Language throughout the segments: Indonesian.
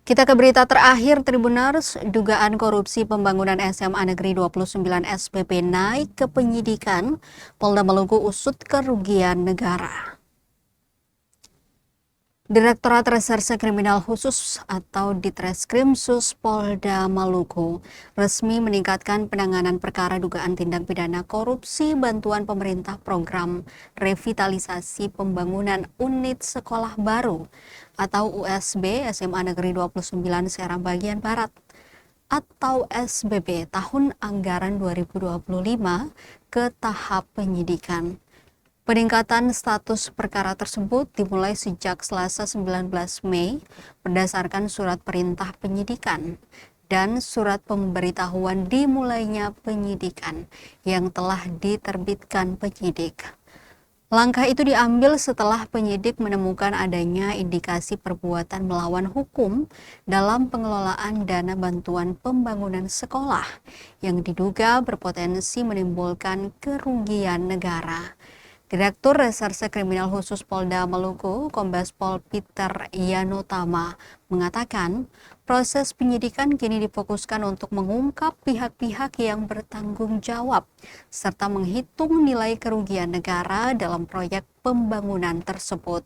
Kita ke berita terakhir, Tribuners. Dugaan korupsi pembangunan SMA Negeri 29 SPP naik ke penyidikan. Polda Maluku usut kerugian negara. Direktorat Reserse Kriminal Khusus atau Ditreskrimsus Polda Maluku resmi meningkatkan penanganan perkara dugaan tindak pidana korupsi bantuan pemerintah program revitalisasi pembangunan unit sekolah baru atau USB SMA Negeri 29 Serang Bagian Barat atau SBB tahun anggaran 2025 ke tahap penyidikan. Peningkatan status perkara tersebut dimulai sejak Selasa 19 Mei berdasarkan surat perintah penyidikan dan surat pemberitahuan dimulainya penyidikan yang telah diterbitkan penyidik. Langkah itu diambil setelah penyidik menemukan adanya indikasi perbuatan melawan hukum dalam pengelolaan dana bantuan pembangunan sekolah yang diduga berpotensi menimbulkan kerugian negara. Direktur Reserse Kriminal Khusus Polda Maluku, Kombes Pol Peter Yanotama, mengatakan proses penyidikan kini difokuskan untuk mengungkap pihak-pihak yang bertanggung jawab serta menghitung nilai kerugian negara dalam proyek pembangunan tersebut.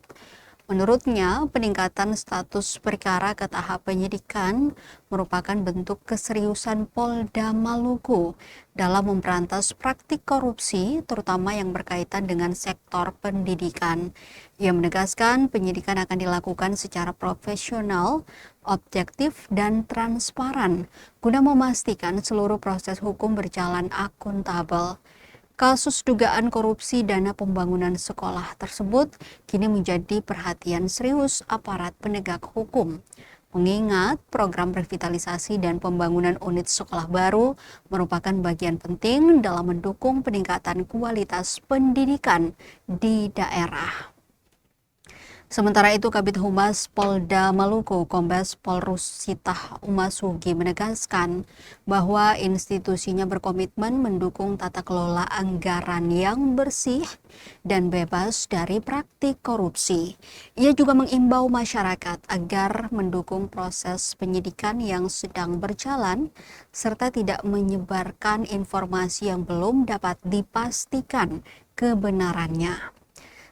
Menurutnya, peningkatan status perkara ke tahap penyidikan merupakan bentuk keseriusan Polda Maluku dalam memberantas praktik korupsi, terutama yang berkaitan dengan sektor pendidikan. Ia menegaskan penyidikan akan dilakukan secara profesional, objektif, dan transparan guna memastikan seluruh proses hukum berjalan akuntabel. Kasus dugaan korupsi dana pembangunan sekolah tersebut kini menjadi perhatian serius aparat penegak hukum. Mengingat program revitalisasi dan pembangunan unit sekolah baru merupakan bagian penting dalam mendukung peningkatan kualitas pendidikan di daerah. Sementara itu, Kabid Humas Polda Maluku, Kombes Pol Rusitah Umasugi menegaskan bahwa institusinya berkomitmen mendukung tata kelola anggaran yang bersih dan bebas dari praktik korupsi. Ia juga mengimbau masyarakat agar mendukung proses penyidikan yang sedang berjalan serta tidak menyebarkan informasi yang belum dapat dipastikan kebenarannya.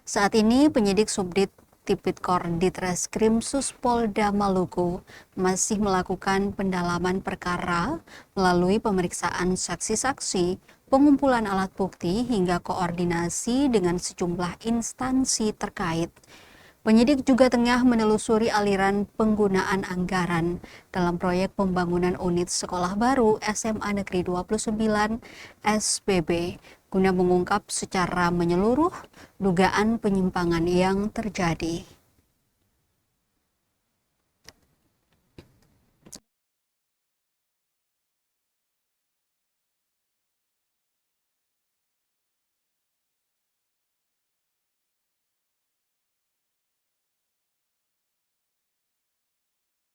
Saat ini penyidik Subdit Tipikor Ditreskrimsus Polda Maluku masih melakukan pendalaman perkara melalui pemeriksaan saksi-saksi, pengumpulan alat bukti hingga koordinasi dengan sejumlah instansi terkait. Penyidik juga tengah menelusuri aliran penggunaan anggaran dalam proyek pembangunan unit sekolah baru SMA Negeri 29 SPB guna mengungkap secara menyeluruh dugaan penyimpangan yang terjadi.